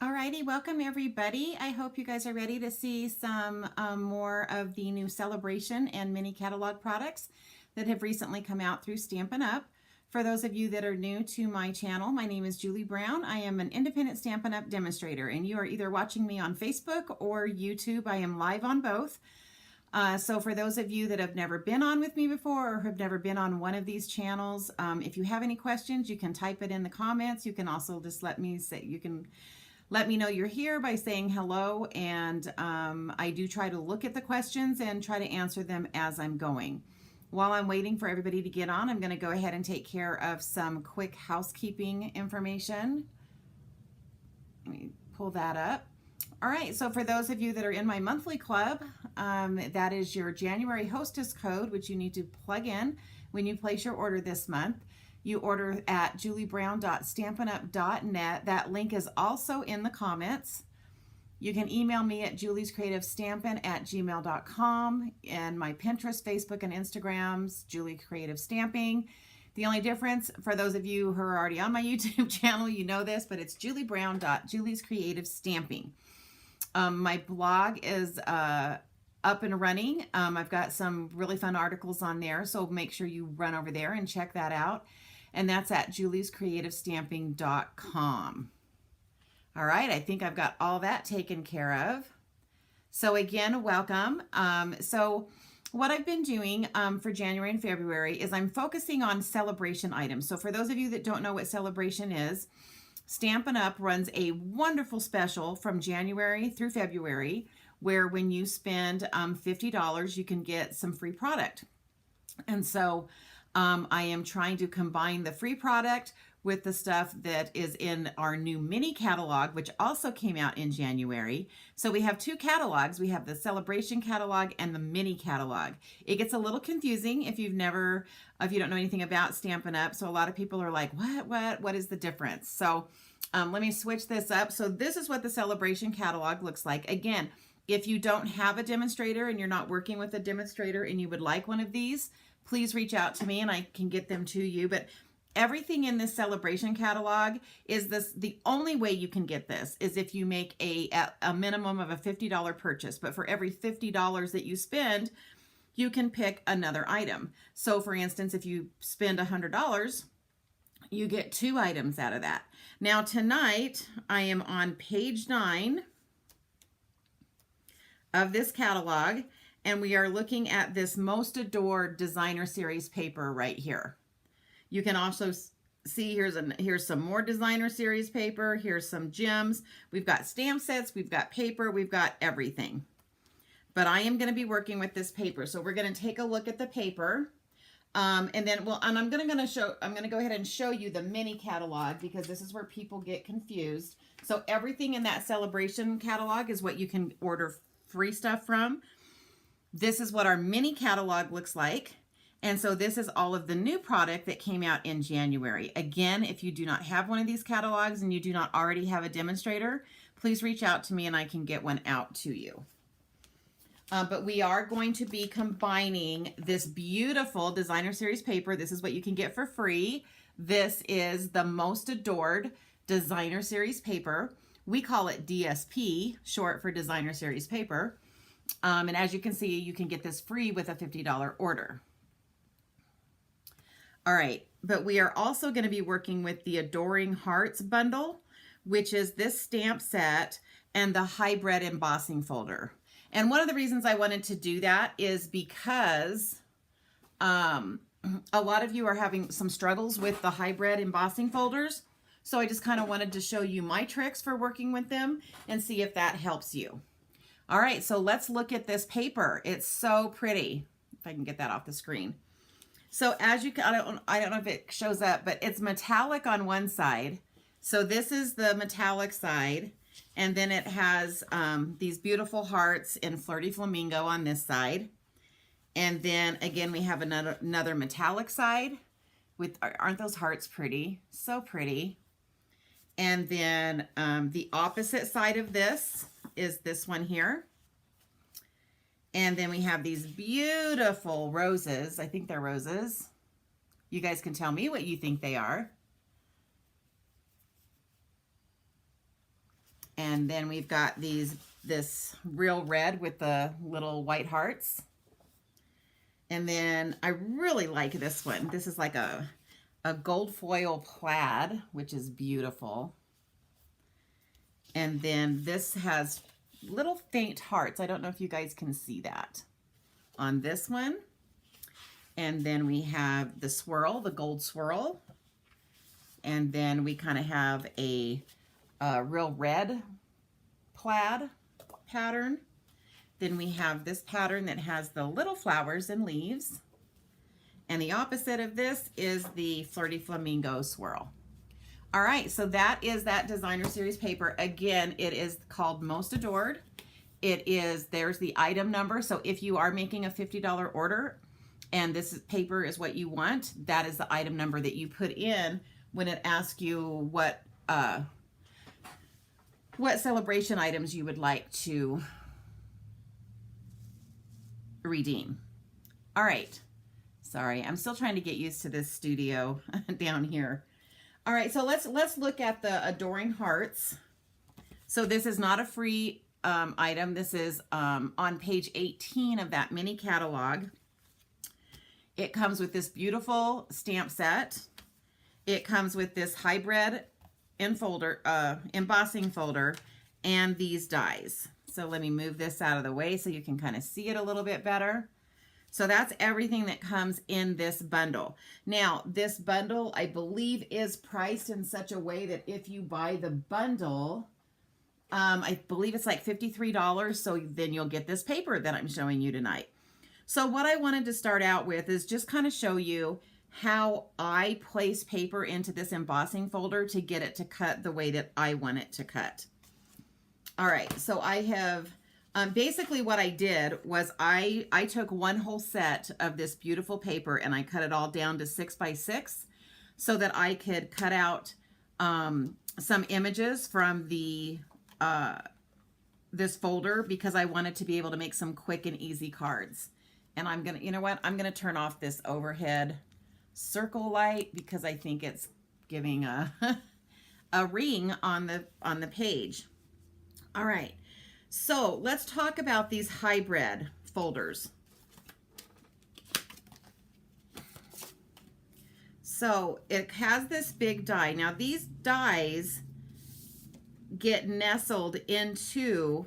Alrighty, welcome everybody. I hope you guys are ready to see some more of the new Sale-A-Bration and mini catalog products that have recently come out through Stampin' Up. For those of you that are new to my channel, my name is Julie Brown. I am an independent Stampin' Up demonstrator, and you are either watching me on Facebook or YouTube. I am live on both. So for those of you that have never been on with me before or have never been on one of these channels, if you have any questions, you can type it in the comments. You can also just let me know you're here by saying hello, and I do try to look at the questions and try to answer them as I'm going. While I'm waiting for everybody to get on, I'm going to go ahead and take care of some quick housekeeping information. Let me pull that up. All right, so for those of you that are in my monthly club, that is your January hostess code, which you need to plug in when you place your order this month. You order at juliebrown.stampinup.net. That link is also in the comments. You can email me at juliescreativestampin@gmail.com, and my Pinterest, Facebook, and Instagrams, Julie Creative Stamping. The only difference, for those of you who are already on my YouTube channel, you know this, but it's juliebrown.juliescreativestamping. My blog is up and running. I've got some really fun articles on there, so make sure you run over there and check that out. And that's at juliescreativestamping.com. All right, I think I've got all that taken care of. So again, welcome. So what I've been doing for January and February is I'm focusing on Sale-A-Bration items. So for those of you that don't know what Sale-A-Bration is, Stampin' Up! Runs a wonderful special from January through February where when you spend $50, you can get some free product. And so I am trying to combine the free product with the stuff that is in our new mini catalog, which also came out in January. So we have two catalogs. We have the Sale-A-Bration catalog and the mini catalog. It gets a little confusing if you don't know anything about Stampin' Up. So a lot of people are like, what is the difference? So let me switch this up. So this is what the Sale-A-Bration catalog looks like. Again, if you don't have a demonstrator and you're not working with a demonstrator and you would like one of these, please reach out to me and I can get them to you. But everything in this Sale-A-Bration catalog is the only way you can get this is if you make a minimum of a $50 purchase. But for every $50 that you spend, you can pick another item. So for instance, if you spend $100, you get 2 items out of that. Now tonight, I am on page 9 of this catalog, and we are looking at this Most Adored Designer Series paper right here. You can also see here's some more Designer Series paper. Here's some gems. We've got stamp sets. We've got paper. We've got everything. But I am going to be working with this paper, so we're going to take a look at the paper, and then I'm going to go ahead and show you the mini catalog because this is where people get confused. So everything in that Sale-A-Bration catalog is what you can order free stuff from. This is what our mini catalog looks like. And so this is all of the new product that came out in January. Again, if you do not have one of these catalogs and you do not already have a demonstrator, please reach out to me and I can get one out to you. But we are going to be combining this beautiful Designer Series paper. This is what you can get for free. This is the Most Adored Designer Series paper. We call it DSP, short for Designer Series paper. And as you can see, you can get this free with a $50 order. All right, but we are also going to be working with the Adoring Hearts bundle, which is this stamp set and the hybrid embossing folder. And one of the reasons I wanted to do that is because a lot of you are having some struggles with the hybrid embossing folders. So I just kind of wanted to show you my tricks for working with them and see if that helps you. All right, so let's look at this paper. It's so pretty. If I can get that off the screen. So as you can, I don't know if it shows up, but it's metallic on one side. So this is the metallic side. And then it has these beautiful hearts in Flirty Flamingo on this side. And then again, we have another metallic side with, aren't those hearts pretty? So pretty. And then the opposite side of this is this one here. And then we have these beautiful roses. I think they're roses. You guys can tell me what you think they are. And then we've got this real red with the little white hearts. And then I really like this one. This is like a gold foil plaid, which is beautiful. And then this has little faint hearts. I don't know if you guys can see that on this one. And then we have the swirl, the gold swirl. And then we kind of have a real red plaid pattern. Then we have this pattern that has the little flowers and leaves. And the opposite of this is the Flirty Flamingo swirl. All right, so that is that designer series paper. Again, it is called Most Adored. There's the item number. So if you are making a $50 order and this paper is what you want, that is the item number that you put in when it asks you what celebration items you would like to redeem. All right. Sorry, I'm still trying to get used to this studio down here. All right, so let's look at the Adoring Hearts. So this is not a free item. This is on page 18 of that mini catalog. It comes with this beautiful stamp set. It comes with this hybrid embossing folder and these dies. So let me move this out of the way so you can kind of see it a little bit better. So that's everything that comes in this bundle. Now, this bundle, I believe, is priced in such a way that if you buy the bundle, I believe it's like $53, so then you'll get this paper that I'm showing you tonight. So what I wanted to start out with is just kind of show you how I place paper into this embossing folder to get it to cut the way that I want it to cut. All right, so I have... basically what I did was I took one whole set of this beautiful paper and I cut it all down to 6 by 6 so that I could cut out some images from this folder because I wanted to be able to make some quick and easy cards. And I'm gonna, you know what? I'm gonna turn off this overhead circle light because I think it's giving a ring on the page. All right. So let's talk about these hybrid folders. So it has this big die. Now these dies get nestled into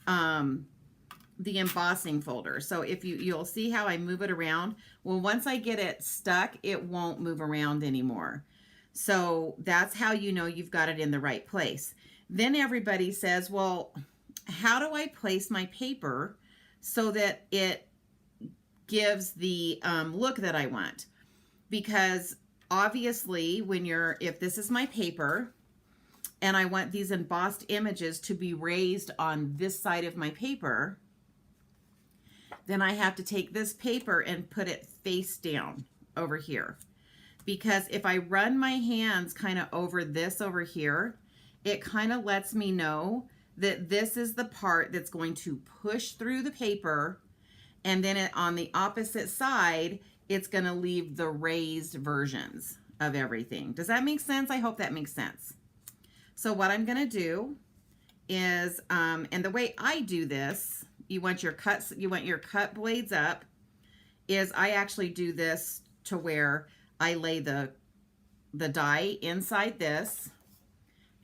the embossing folder. So if you'll see how I move it around. Well, once I get it stuck, it won't move around anymore. So that's how you know you've got it in the right place. Then everybody says, well, how do I place my paper so that it gives the look that I want? Because obviously if this is my paper and I want these embossed images to be raised on this side of my paper, then I have to take this paper and put it face down over here. Because if I run my hands kind of over this over here, it kind of lets me know that this is the part that's going to push through the paper, and then on the opposite side, it's going to leave the raised versions of everything. Does that make sense? I hope that makes sense. So what I'm going to do is, and the way I do this, you want your cut blades up, is I actually do this to where I lay the die inside this,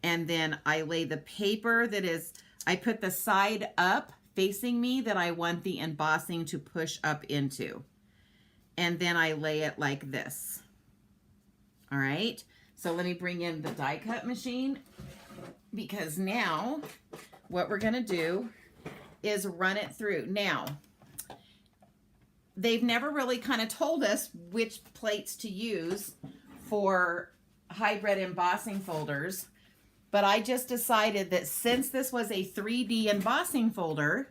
and then I lay the paper I put the side up facing me that I want the embossing to push up into. And then I lay it like this. All right. So let me bring in the die cut machine, because now what we're going to do is run it through. Now, they've never really kind of told us which plates to use for hybrid embossing folders. But I just decided that since this was a 3D embossing folder,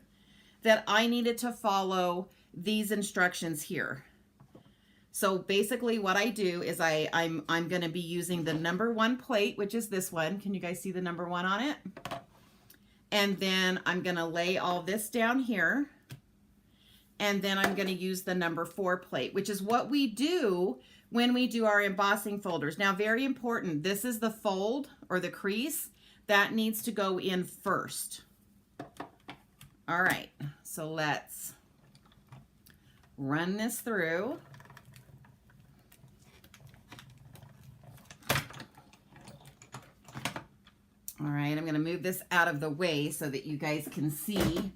that I needed to follow these instructions here. So basically what I do is I'm going to be using the number 1 plate, which is this one. Can you guys see the number 1 on it? And then I'm going to lay all this down here. And then I'm going to use the number 4 plate, which is what we do when we do our embossing folders. Now, very important, this is the fold or the crease, that needs to go in first. All right, so let's run this through. All right, I'm going to move this out of the way so that you guys can see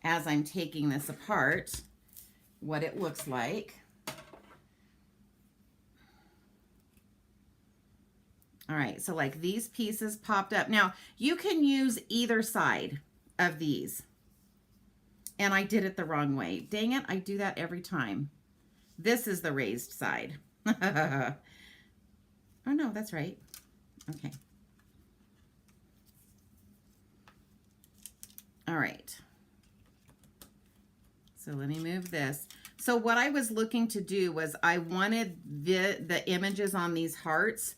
as I'm taking this apart what it looks like. All right, so like these pieces popped up. Now, you can use either side of these. And I did it the wrong way. Dang it, I do that every time. This is the raised side. Oh no, that's right. Okay. All right. So let me move this. So what I was looking to do was I wanted the images on these hearts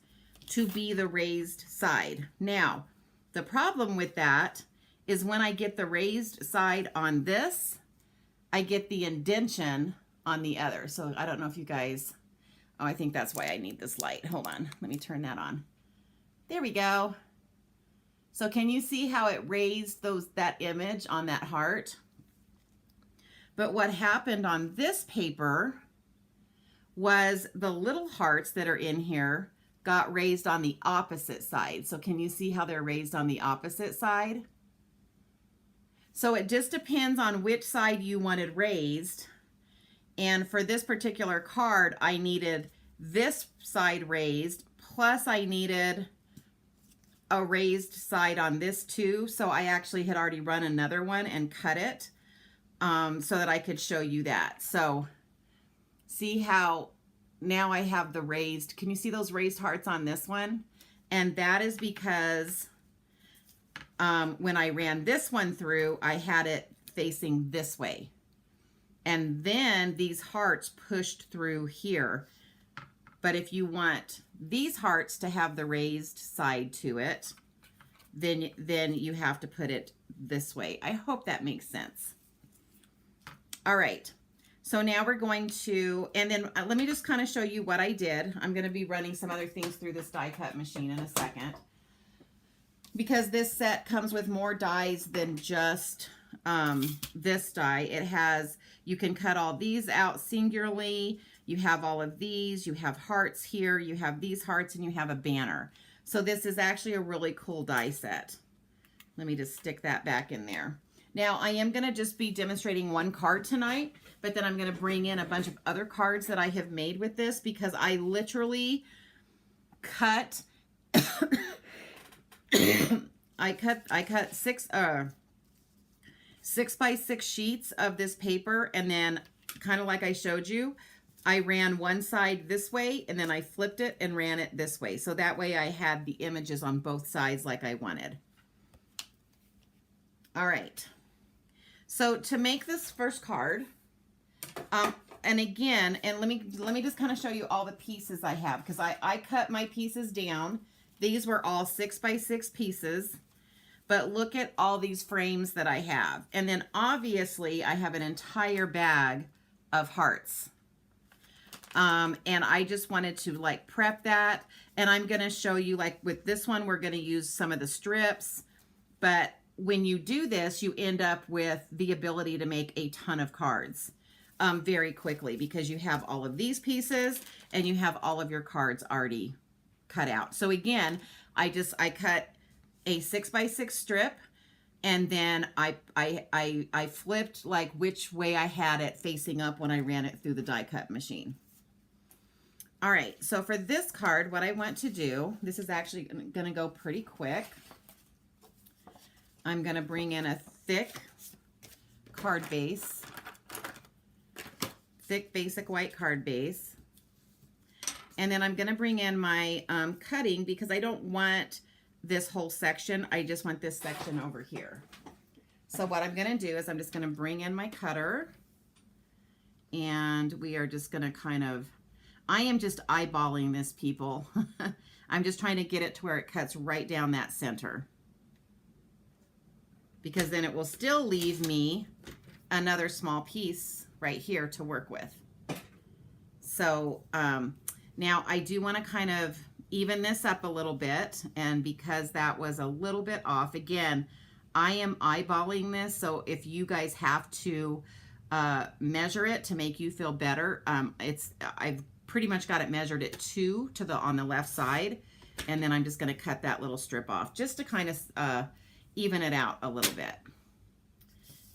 to be the raised side. Now, the problem with that is when I get the raised side on this, I get the indentation on the other. So I don't know if you guys, oh, I think that's why I need this light. Hold on, let me turn that on. There we go. So can you see how it raised that image on that heart? But what happened on this paper was the little hearts that are in here got raised on the opposite side. So can you see how they're raised on the opposite side? So it just depends on which side you wanted raised. And for this particular card, I needed this side raised, plus I needed a raised side on this too. So I actually had already run another one and cut it so that I could show you that. So see how now I have the raised, can you see those raised hearts on this one? And that is because when I ran this one through, I had it facing this way. And then these hearts pushed through here. But if you want these hearts to have the raised side to it, then you have to put it this way. I hope that makes sense. All right. So now we're going to, and then let me just kind of show you what I did. I'm going to be running some other things through this die cut machine in a second, because this set comes with more dies than just this die. It has, you can cut all these out singularly. You have all of these, you have hearts here, you have these hearts, and you have a banner. So this is actually a really cool die set. Let me just stick that back in there. Now I am going to just be demonstrating one card tonight, but then I'm going to bring in a bunch of other cards that I have made with this, because I literally cut I cut 6 by 6 sheets of this paper, and then kind of like I showed you, I ran one side this way and then I flipped it and ran it this way. So that way I had the images on both sides like I wanted. All right. So to make this first card, and again, and let me just kind of show you all the pieces I have, because I cut my pieces down. These were all 6 by 6 pieces, but look at all these frames that I have. And then obviously I have an entire bag of hearts. And I just wanted to like prep that. And I'm going to show you, like with this one, we're going to use some of the strips, but when you do this, you end up with the ability to make a ton of cards very quickly, because you have all of these pieces and you have all of your cards already cut out. So again, I cut a 6 by 6 strip, and then I flipped like which way I had it facing up when I ran it through the die cut machine. All right, so for this card, what I want to do, this is actually going to go pretty quick. I'm going to bring in a thick card base, thick basic white card base. And then I'm going to bring in my cutting, because I don't want this whole section. I just want this section over here. So what I'm going to do is I'm just going to bring in my cutter, and we are just going to kind of, I am just eyeballing this, people. I'm just trying to get it to where it cuts right down that center, because then it will still leave me another small piece right here to work with. So now I do want to kind of even this up a little bit. And because that was a little bit off, again, I am eyeballing this. So if you guys have to measure it to make you feel better, I've pretty much got it measured at 2 to the on the left side. And then I'm just going to cut that little strip off just to kind of even it out a little bit.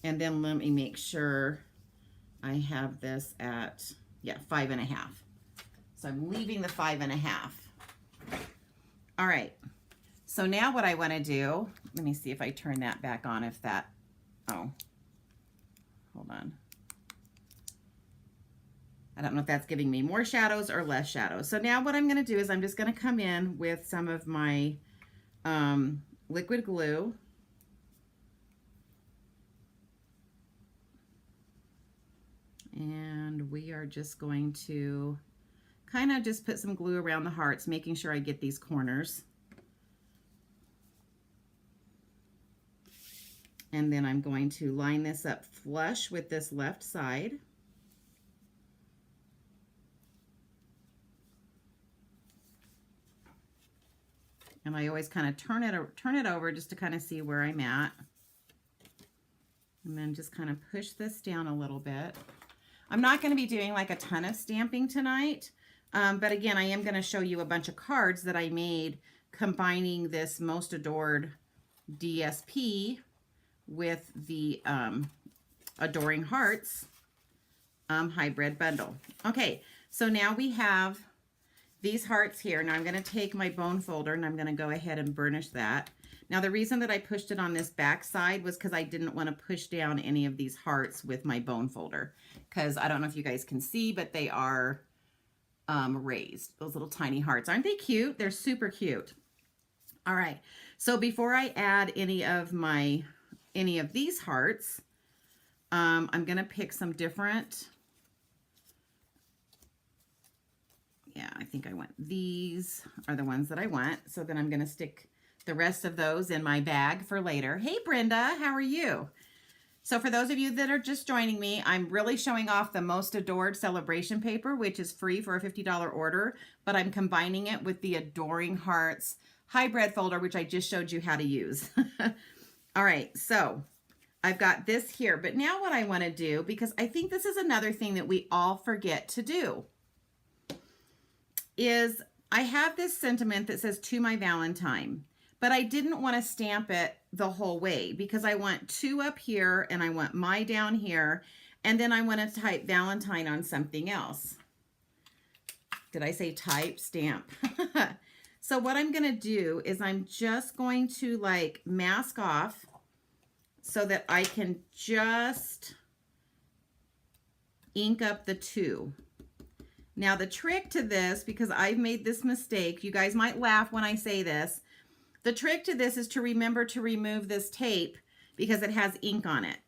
And then let me make sure I have this at, yeah, 5.5. So I'm leaving the 5.5. All right. So now what I want to do, let me see if I turn that back on, if that, oh, hold on. I don't know if that's giving me more shadows or less shadows. So now what I'm going to do is I'm just going to come in with some of my liquid glue. And we are just going to kind of just put some glue around the hearts, making sure I get these corners. And then I'm going to line this up flush with this left side. And I always kind of turn it over just to kind of see where I'm at. And then just kind of push this down a little bit. I'm not going to be doing like a ton of stamping tonight, but again, I am going to show you a bunch of cards that I made combining this Most Adored DSP with the Adoring Hearts hybrid bundle. Okay, so now we have these hearts here. Now I'm going to take my bone folder and I'm going to go ahead and burnish that. Now the reason that I pushed it on this back side was because I didn't want to push down any of these hearts with my bone folder, because I don't know if you guys can see, but they are raised. Those little tiny hearts. Aren't they cute? They're super cute. All right. So before I add any of these hearts, I'm going to pick some different. Yeah, I think I want these are the ones that I want. So then I'm going to stick the rest of those in my bag for later. Hey, Brenda, how are you? So for those of you that are just joining me, I'm really showing off the Most Adored Sale-A-Bration paper, which is free for a $50 order, but I'm combining it with the Adoring Hearts hybrid folder, which I just showed you how to use. All right, so I've got this here, but now what I want to do, because I think this is another thing that we all forget to do, is I have this sentiment that says "To My Valentine," but I didn't want to stamp it the whole way because I want "to" up here and I want "my" down here, and then I want to type Valentine on something else. Did I say type? Stamp. So what I'm going to do is I'm just going to like mask off so that I can just ink up the "to." Now the trick to this, because I've made this mistake, you guys might laugh when I say this, the trick to this is to remember to remove this tape because it has ink on it.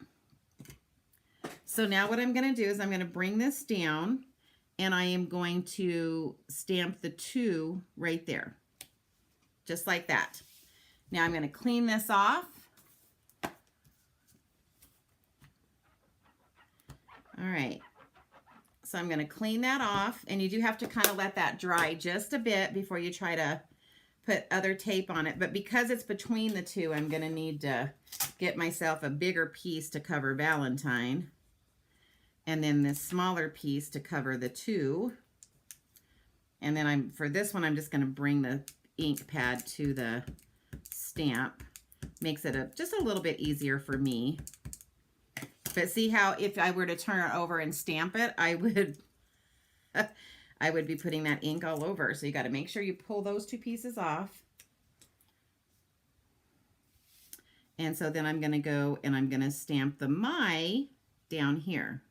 So now what I'm going to do is I'm going to bring this down and I am going to stamp the "to" right there. Just like that. Now I'm going to clean this off. All right. So I'm going to clean that off, and you do have to kind of let that dry just a bit before you try to put other tape on it. But because it's between the two, I'm going to need to get myself a bigger piece to cover Valentine, and then this smaller piece to cover the "to." And then for this one, I'm just going to bring the ink pad to the stamp. Makes it just a little bit easier for me. But see how if I were to turn it over and stamp it, I would be putting that ink all over. So you got to make sure you pull those two pieces off. And so then I'm going to go and I'm going to stamp the "my" down here.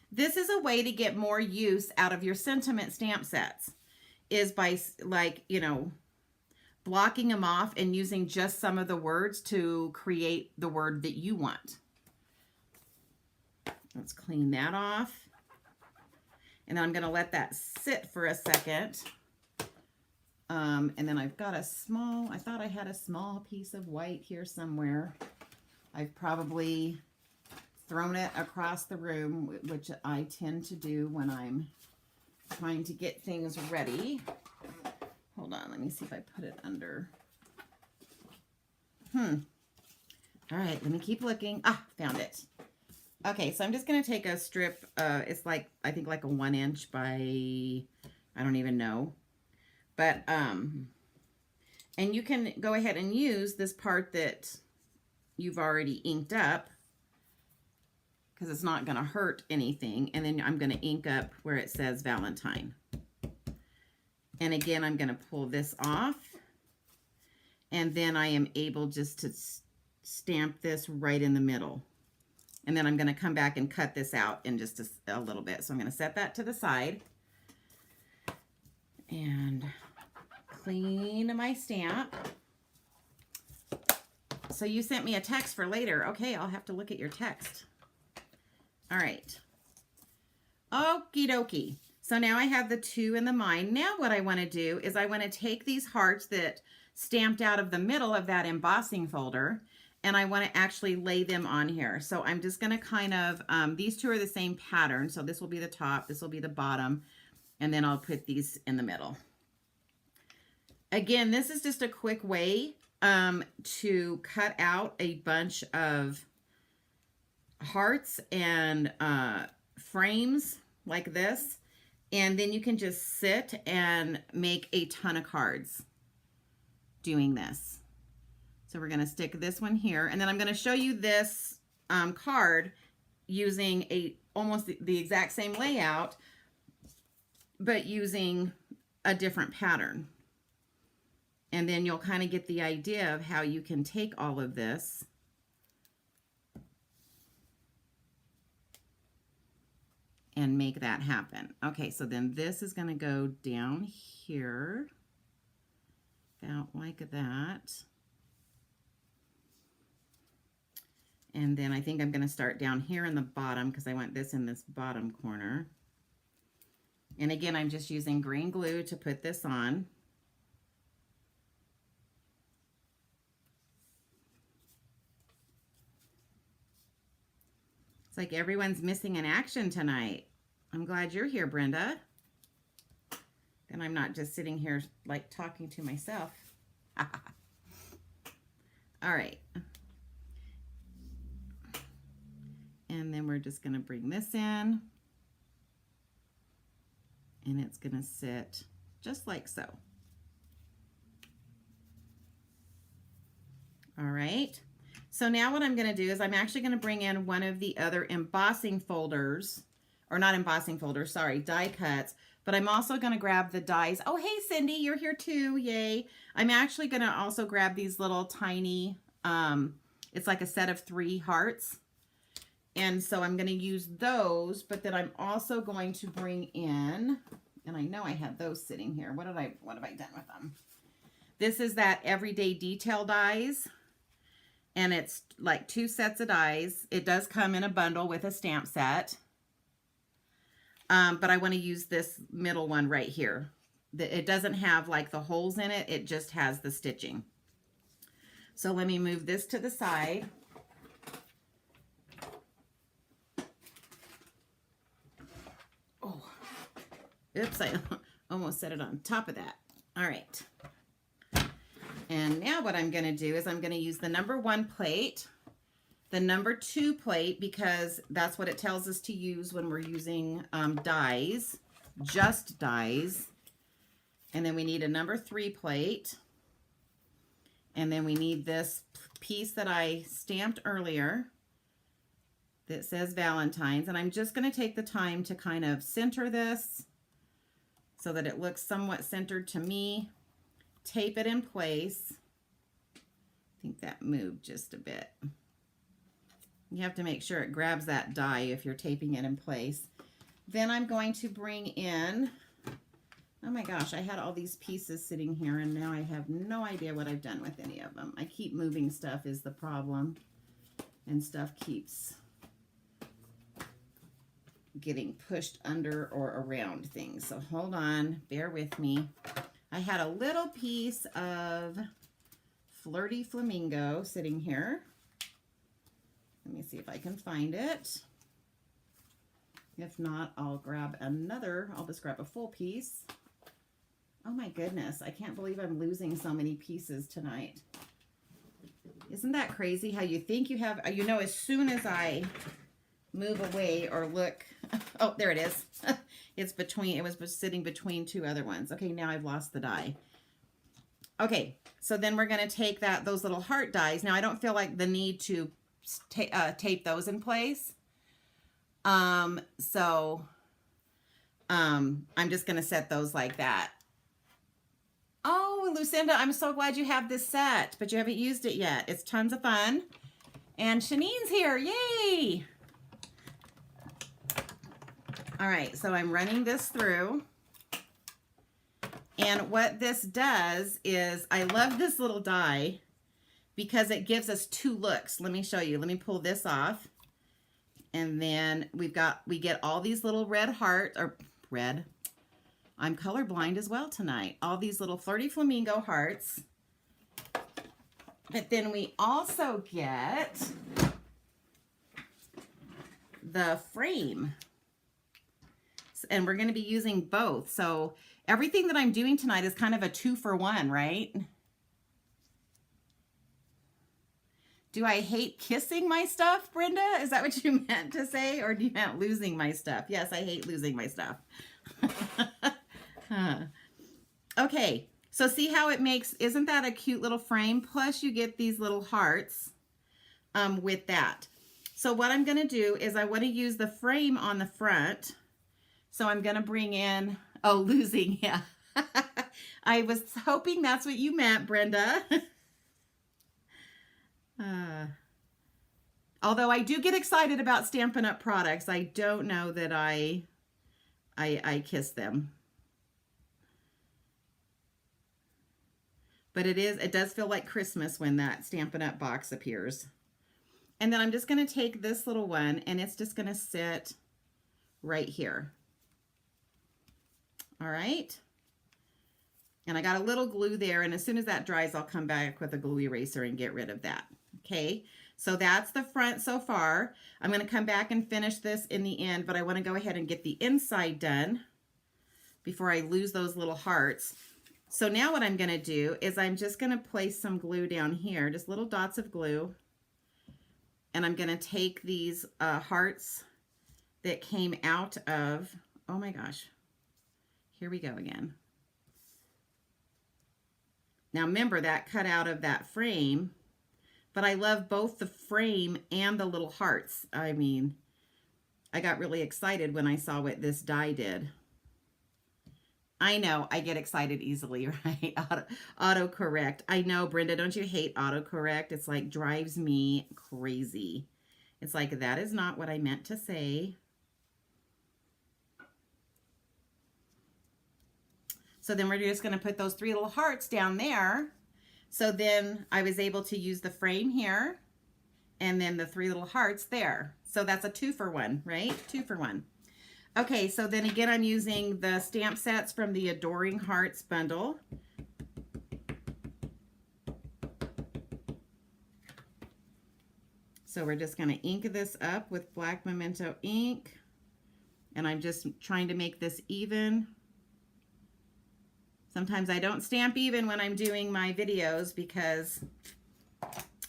This is a way to get more use out of your sentiment stamp sets, is by, like, you know, blocking them off and using just some of the words to create the word that you want. Let's clean that off. And then I'm going to let that sit for a second. And then I've got a small, I thought I had a small piece of white here somewhere. I've probably thrown it across the room, which I tend to do when I'm trying to get things ready. Hold on, let me see if I put it under. All right, let me keep looking. Ah, found it. Okay, so I'm just going to take a strip. It's like, I think like a 1 inch by, I don't even know. But, and you can go ahead and use this part that you've already inked up, because it's not going to hurt anything. And then I'm going to ink up where it says Valentine. And again, I'm going to pull this off. And then I am able just to stamp this right in the middle. And then I'm going to come back and cut this out in just a little bit. So I'm going to set that to the side. And clean my stamp. So you sent me a text for later. Okay, I'll have to look at your text. All right. Okie dokie. So now I have the 2 in the mind. Now what I want to do is I want to take these hearts that stamped out of the middle of that embossing folder, and I want to actually lay them on here. So I'm just going to kind of, these 2 are the same pattern. So this will be the top, this will be the bottom, and then I'll put these in the middle. Again, this is just a quick way to cut out a bunch of hearts and frames like this, and then you can just sit and make a ton of cards doing this. So we're going to stick this one here, and then I'm going to show you this card using almost the exact same layout, but using a different pattern. And then you'll kind of get the idea of how you can take all of this and make that happen. Okay, so then this is going to go down here, about like that. And then I think I'm going to start down here in the bottom because I want this in this bottom corner. And again, I'm just using green glue to put this on. It's like everyone's missing in action tonight. I'm glad you're here, Brenda. And I'm not just sitting here like talking to myself. All right. And then we're just going to bring this in. And it's going to sit just like so. All right. So now what I'm going to do is I'm actually going to bring in one of the other embossing folders, or not embossing folders, sorry, die cuts, but I'm also going to grab the dies. Oh, hey, Cindy, you're here too. Yay. I'm actually going to also grab these little tiny, it's like a set of 3 hearts. And so I'm going to use those, but then I'm also going to bring in, and I know I had those sitting here. What have I done with them? This is that Everyday Detail dies. And it's like 2 sets of dies. It does come in a bundle with a stamp set. But I want to use this middle one right here. It doesn't have like the holes in it. It just has the stitching. So let me move this to the side. Oh, oops, I almost set it on top of that. All right. And now what I'm going to do is I'm going to use the number 1 plate, the number 2 plate, because that's what it tells us to use when we're using dies, just dies. And then we need a number 3 plate. And then we need this piece that I stamped earlier that says Valentine's. And I'm just going to take the time to kind of center this so that it looks somewhat centered to me. Tape it in place. I think that moved just a bit. You have to make sure it grabs that die if you're taping it in place. Then I'm going to bring in, oh my gosh, I had all these pieces sitting here and now I have no idea what I've done with any of them. I keep moving stuff is the problem, and stuff keeps getting pushed under or around things. So hold on, bear with me. I had a little piece of Flirty Flamingo sitting here. Let me see if I can find it. If not, I'll grab another. I'll just grab a full piece. Oh my goodness, I can't believe I'm losing so many pieces tonight. Isn't that crazy how you think you have, you know, as soon as I move away or look, oh, there it is. It's between, it was sitting between two other ones. Okay, now I've lost the die. Okay, so then we're going to take those little heart dies. Now I don't feel like the need to tape those in place. I'm just going to set those like that. Oh, Lucinda, I'm so glad you have this set, but you haven't used it yet. It's tons of fun. And Shanine's here. Yay! All right, so I'm running this through. And what this does is, I love this little die because it gives us two looks. Let me show you. Let me pull this off. And then we get all these little red hearts, or red. I'm colorblind as well tonight. All these little flirty flamingo hearts. But then we also get the frame. And we're going to be using both. So everything that I'm doing tonight is kind of a 2-for-1, right? Do I hate kissing my stuff, Brenda? Is that what you meant to say? Or do you meant losing my stuff? Yes, I hate losing my stuff. Okay, so see how it makes, isn't that a cute little frame? Plus you get these little hearts with that. So what I'm going to do is I want to use the frame on the front. So I'm going to bring in, oh, losing, yeah. I was hoping that's what you meant, Brenda. Although I do get excited about Stampin' Up! Products, I don't know that I kiss them. But it does feel like Christmas when that Stampin' Up! Box appears. And then I'm just going to take this little one, and it's just going to sit right here. All right. And I got a little glue there, and as soon as that dries, I'll come back with a glue eraser and get rid of that. Okay, so that's the front so far. I'm going to come back and finish this in the end, but I want to go ahead and get the inside done before I lose those little hearts. So now what I'm going to do is I'm just going to place some glue down here, just little dots of glue. And I'm going to take these hearts that came out of, oh my gosh, here we go again. Now remember that cut out of that frame, but I love both the frame and the little hearts. I mean, I got really excited when I saw what this die did. I know, I get excited easily, right? Autocorrect. I know, Brenda, don't you hate autocorrect? It's like drives me crazy. It's like, that is not what I meant to say. So then we're just going to put those three little hearts down there. So then I was able to use the frame here and then the three little hearts there. So that's a 2-for-1, right? 2-for-1. Okay, so then again, I'm using the stamp sets from the Adoring Hearts bundle. So we're just going to ink this up with black Memento ink. And I'm just trying to make this even. Sometimes I don't stamp even when I'm doing my videos because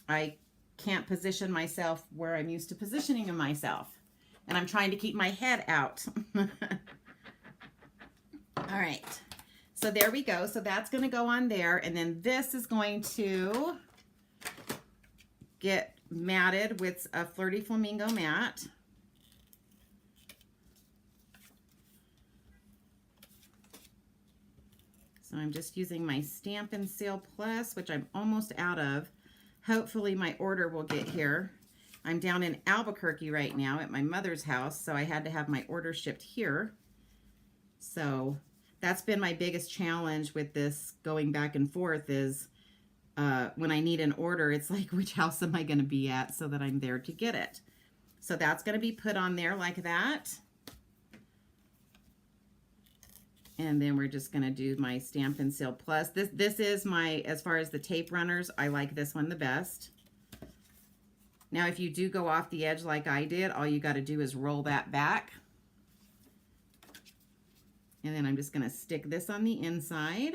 I can't position myself where I'm used to positioning myself. And I'm trying to keep my head out. All right. So there we go. So that's going to go on there. And then this is going to get matted with a Flirty Flamingo mat. So I'm just using my Stampin' Sale Plus, which I'm almost out of. Hopefully my order will get here. I'm down in Albuquerque right now at my mother's house, so I had to have my order shipped here. So that's been my biggest challenge with this going back and forth is when I need an order, it's like, which house am I going to be at so that I'm there to get it? So that's going to be put on there like that. And then we're just going to do my Stampin' Sale Plus. This is my, as far as the tape runners, I like this one the best. Now, if you do go off the edge like I did, all you got to do is roll that back And then I'm just going to stick this on the inside.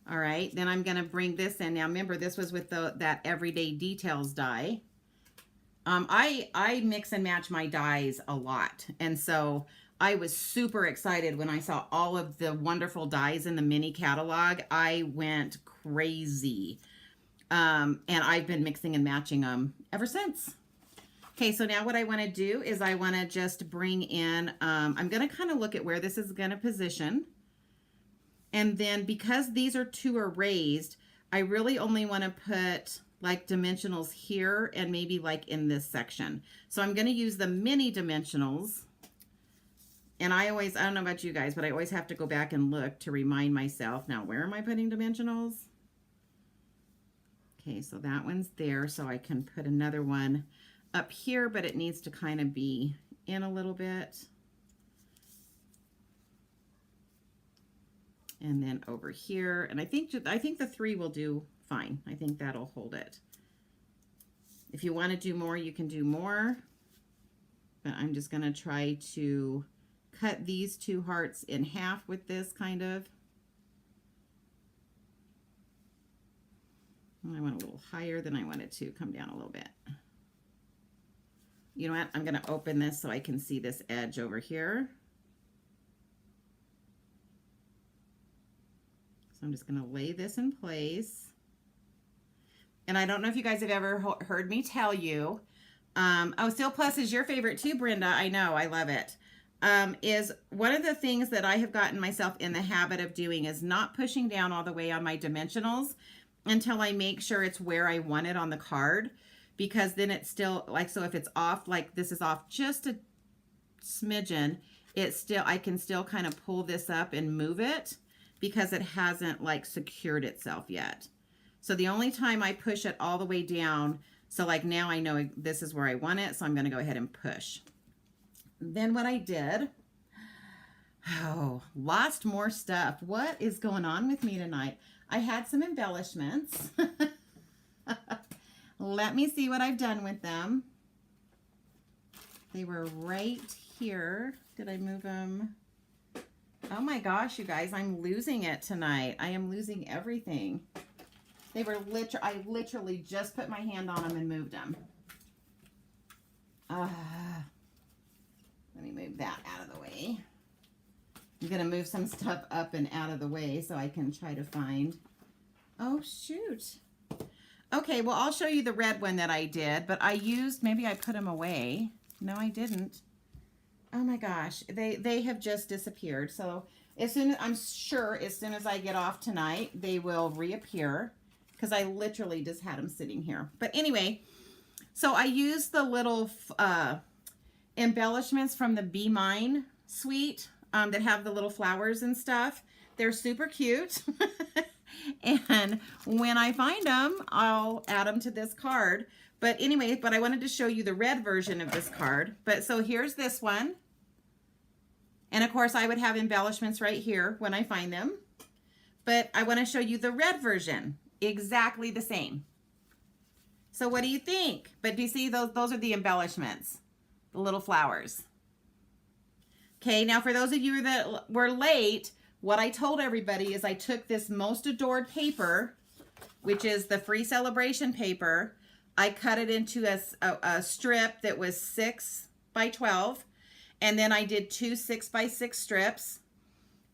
All right, then I'm going to bring this in. Now remember, this was with that Everyday Details die. I mix and match my dies a lot. And so I was super excited when I saw all of the wonderful dies in the mini catalog. I went crazy. And I've been mixing and matching them ever since. Okay, so now what I want to do is I want to just bring in, I'm going to kind of look at where this is going to position. And then because these two are raised, I really only want to put like dimensionals here and maybe like in this section. So I'm going to use the mini dimensionals. And I don't know about you guys, but I always have to go back and look to remind myself. Now, where am I putting dimensionals? Okay, so that one's there. So I can put another one up here, but it needs to kind of be in a little bit. And then over here, and I think the 3 will do fine. I think that'll hold it. If you want to do more, you can do more. But I'm just going to try to cut these 2 hearts in half with this kind of. I went a little higher than I wanted to come down a little bit. You know what? I'm going to open this so I can see this edge over here. So I'm just going to lay this in place. And I don't know if you guys have ever heard me tell you, oh, Steel Plus is your favorite too, Brenda. I know, I love it. Is one of the things that I have gotten myself in the habit of doing is not pushing down all the way on my dimensionals until I make sure it's where I want it on the card, because then it's still like, so if it's off, like this is off just a smidgen, I can still kind of pull this up and move it, because it hasn't like secured itself yet. So the only time I push it all the way down, so like now I know this is where I want it, so I'm going to go ahead and push. Then what I did, lost more stuff. What is going on with me tonight? I had some embellishments. Let me see what I've done with them. They were right here. Did I move them? Oh my gosh, you guys, I'm losing it tonight. I am losing everything. They were I literally just put my hand on them and moved them. Let me move that out of the way. I'm going to move some stuff up and out of the way so I can try to find. Oh, shoot. Okay, well, I'll show you the red one that I did, but I used, maybe I put them away. No, I didn't. Oh my gosh, they have just disappeared. So I'm sure as soon as I get off tonight, they will reappear, because I literally just had them sitting here. But anyway, so I used the little embellishments from the Be Mine suite that have the little flowers and stuff. They're super cute. And when I find them, I'll add them to this card. But anyway, I wanted to show you the red version of this card. But so here's this one. And of course, I would have embellishments right here when I find them. But I want to show you the red version. Exactly the same. So what do you think? But do you see those are the embellishments, the little flowers. Okay, now for those of you that were late, what I told everybody is I took this Most Adored paper, which is the free Sale-A-Bration paper. I cut it into a strip that was 6 by 12. And then I did 2 6x6 strips.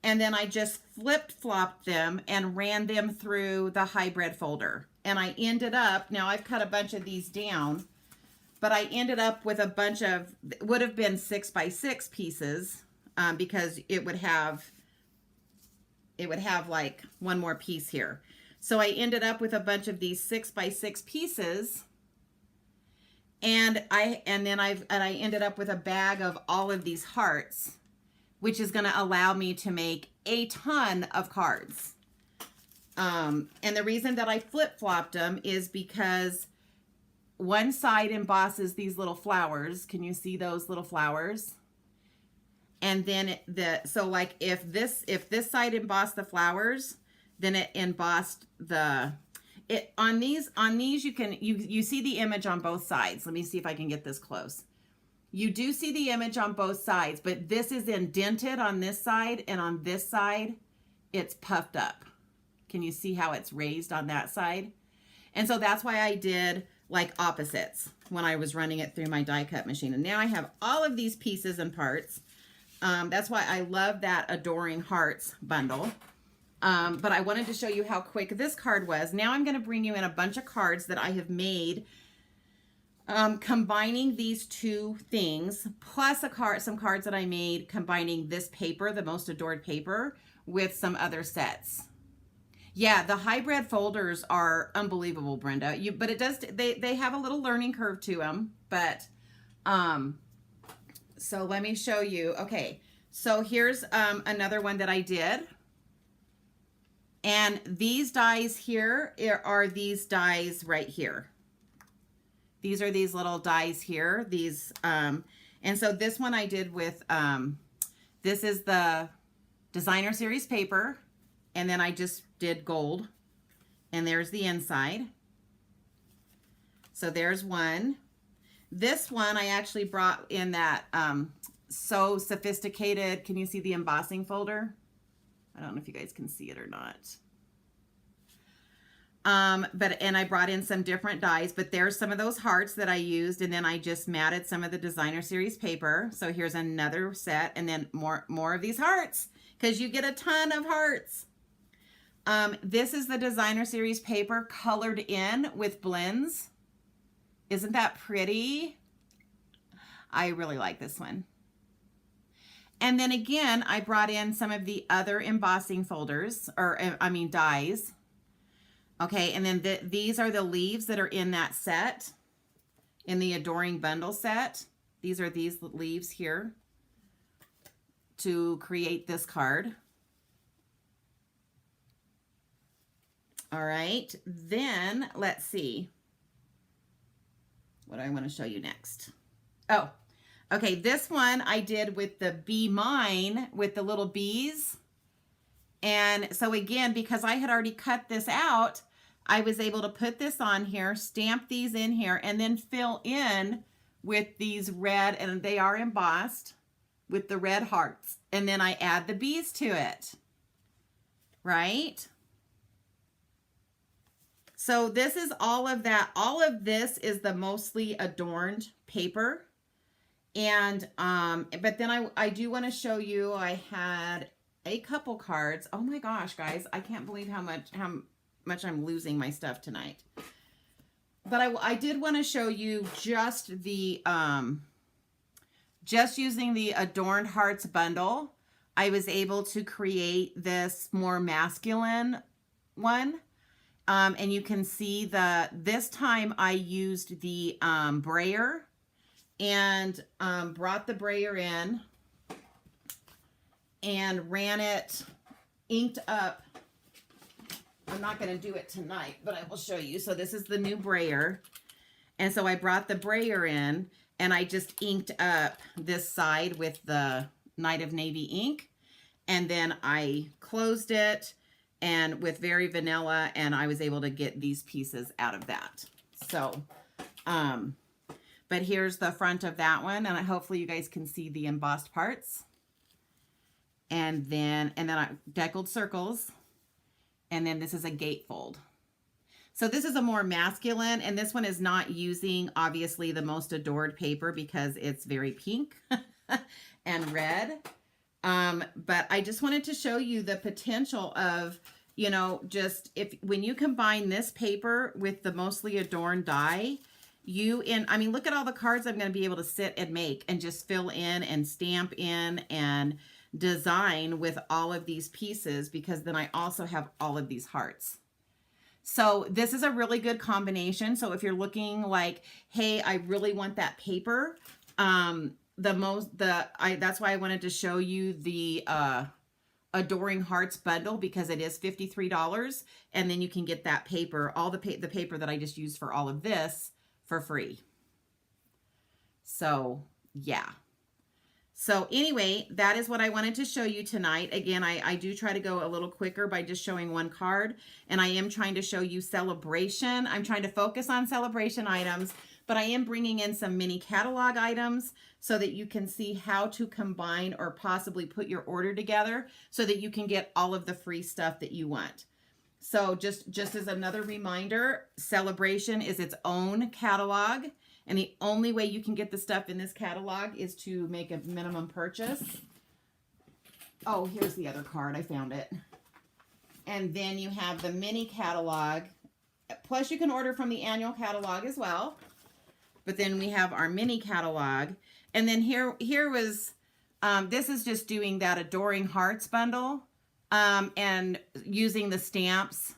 And then I just flip-flopped them and ran them through the hybrid folder. And I ended up, now I've cut a bunch of these down, but I ended up with a bunch of, would have been 6x6 pieces, because it would have like one more piece here. So I ended up with a bunch of these 6x6 pieces. And I ended up with a bag of all of these hearts, which is going to allow me to make a ton of cards. And the reason that I flip-flopped them is because one side embosses these little flowers. Can you see those little flowers? And then so like if this side embossed the flowers, then it embossed on these you see the image on both sides. Let me see if I can get this close. You do see the image on both sides, but this is indented on this side, and on this side it's puffed up. Can you see how it's raised on that side? And so that's why I did like opposites when I was running it through my die cut machine. And now I have all of these pieces and parts. That's why I love that Adoring Hearts bundle. But I wanted to show you how quick this card was. Now I'm going to bring you in a bunch of cards that I have made, combining these two things, plus some cards that I made combining this paper, the Most Adored paper, with some other sets. Yeah, the hybrid folders are unbelievable, Brenda. But it does, they have a little learning curve to them. But so let me show you. Okay, so here's another one that I did. And these dies here are these dies right here. These are these little dies here. These and so this one I did with this is the Designer Series paper, and then I just did gold, and there's the inside. So there's one. This one I actually brought in that So Sophisticated. Can you see the embossing folder? I don't know if you guys can see it or not. And I brought in some different dies, but there's some of those hearts that I used, and then I just matted some of the Designer Series paper. So here's another set, and then more of these hearts, because you get a ton of hearts. This is the Designer Series paper colored in with blends. Isn't that pretty? I really like this one. And then again, I brought in some of the other embossing folders, or I mean dies. Okay, and then these are the leaves that are in that set, in the Adoring Bundle set. These are these leaves here to create this card. All right, then let's see what I want to show you next. Oh, okay, this one I did with the Be Mine with the little bees. And so again, because I had already cut this out, I was able to put this on here, stamp these in here, and then fill in with these red, and they are embossed with the red hearts. And then I add the bees to it, right? So this is all of that. All of this is the Mostly Adorned paper. And, but then I do want to show you, I had a couple cards. Oh my gosh, guys, I can't believe how much I'm losing my stuff tonight. But I did want to show you just the, just using the Adorned Hearts bundle, I was able to create this more masculine one. And you can see this time I used the brayer and brought the brayer in and ran it, inked up. I'm not going to do it tonight, but I will show you. So this is the new brayer. And so I brought the brayer in and I just inked up this side with the Night of Navy ink. And then I closed it and with Very Vanilla, and I was able to get these pieces out of that. So, but here's the front of that one, and hopefully you guys can see the embossed parts. And then I deckled circles, and then this is a gatefold. So this is a more masculine, and this one is not using, obviously, the Most Adored paper because it's very pink and red. But I just wanted to show you the potential of, you know, just when you combine this paper with the Mostly Adorned die, I mean, look at all the cards I'm going to be able to sit and make and just fill in and stamp in and design with all of these pieces, because then I also have all of these hearts. So this is a really good combination. So if you're looking like, hey, I really want that paper, that's why I wanted to show you the Adoring Hearts bundle, because it is $53, and then you can get that paper, all the paper that I just used for all of this, for free. So yeah. So anyway, that is what I wanted to show you tonight. Again, I do try to go a little quicker by just showing one card, and I am trying to show you Sale-A-Bration. I'm trying to focus on Sale-A-Bration items, but I am bringing in some mini catalog items so that you can see how to combine or possibly put your order together so that you can get all of the free stuff that you want. So just as another reminder, Sale-A-Bration is its own catalog. And the only way you can get the stuff in this catalog is to make a minimum purchase. Oh, here's the other card. I found it. And then you have the mini catalog. Plus, you can order from the annual catalog as well. But then we have our mini catalog. And then here was, this is just doing that Adoring Hearts bundle and using the stamps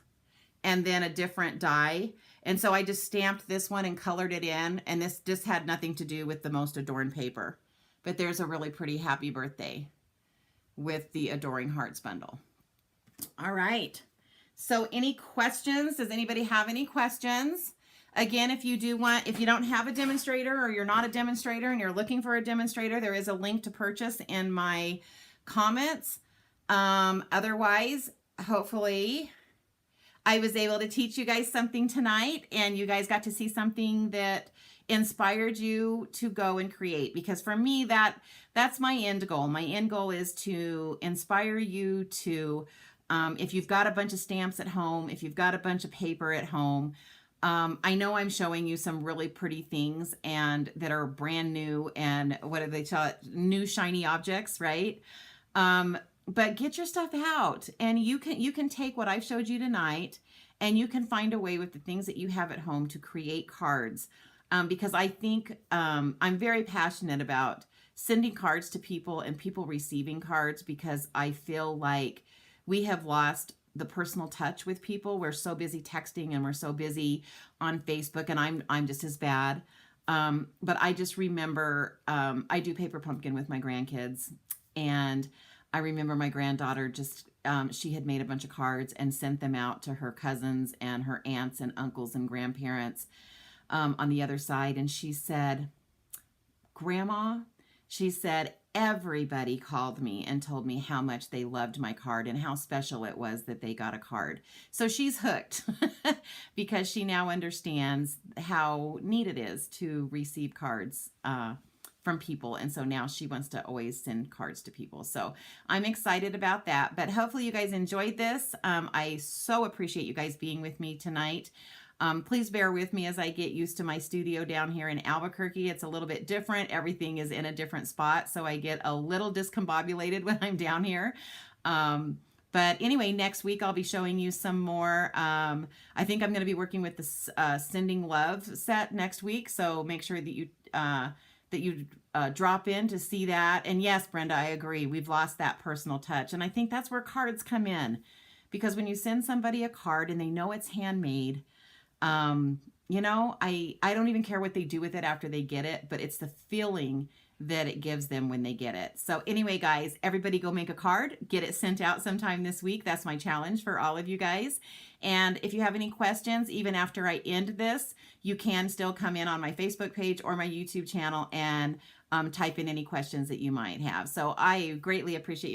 and then a different die. And so I just stamped this one and colored it in, and this just had nothing to do with the Most Adorned paper. But there's a really pretty happy birthday with the Adoring Hearts bundle. All right. So any questions? Does anybody have any questions? Again, if you don't have a demonstrator or you're not a demonstrator and you're looking for a demonstrator, there is a link to purchase in my comments. Otherwise, hopefully I was able to teach you guys something tonight, and you guys got to see something that inspired you to go and create. Because for me, that's my end goal. My end goal is to inspire you to, if you've got a bunch of stamps at home, if you've got a bunch of paper at home, I know I'm showing you some really pretty things and that are brand new and what do they call it? New shiny objects, right? But get your stuff out, and you can take what I've showed you tonight, and you can find a way with the things that you have at home to create cards. Because I think I'm very passionate about sending cards to people and people receiving cards, because I feel like we have lost the personal touch with people. We're so busy texting and we're so busy on Facebook, and I'm just as bad. But I just remember I do Paper Pumpkin with my grandkids, and I remember my granddaughter just, she had made a bunch of cards and sent them out to her cousins and her aunts and uncles and grandparents on the other side. And she said, Grandma, she said, everybody called me and told me how much they loved my card and how special it was that they got a card. So she's hooked because she now understands how neat it is to receive cards from people. And so now she wants to always send cards to people. So I'm excited about that. But hopefully you guys enjoyed this. I so appreciate you guys being with me tonight. Please bear with me as I get used to my studio down here in Albuquerque. It's a little bit different. Everything is in a different spot, so I get a little discombobulated when I'm down here. But anyway, next week I'll be showing you some more. I think I'm going to be working with the Sending Love set next week, so make sure that you drop in to see that. And yes, Brenda, I agree. We've lost that personal touch, and I think that's where cards come in, because when you send somebody a card and they know it's handmade, you know, I don't even care what they do with it after they get it, but it's the feeling that it gives them when they get it. So anyway, guys, everybody go make a card, get it sent out sometime this week. That's my challenge for all of you guys. And if you have any questions, even after I end this, you can still come in on my Facebook page or my YouTube channel and type in any questions that you might have. So I greatly appreciate you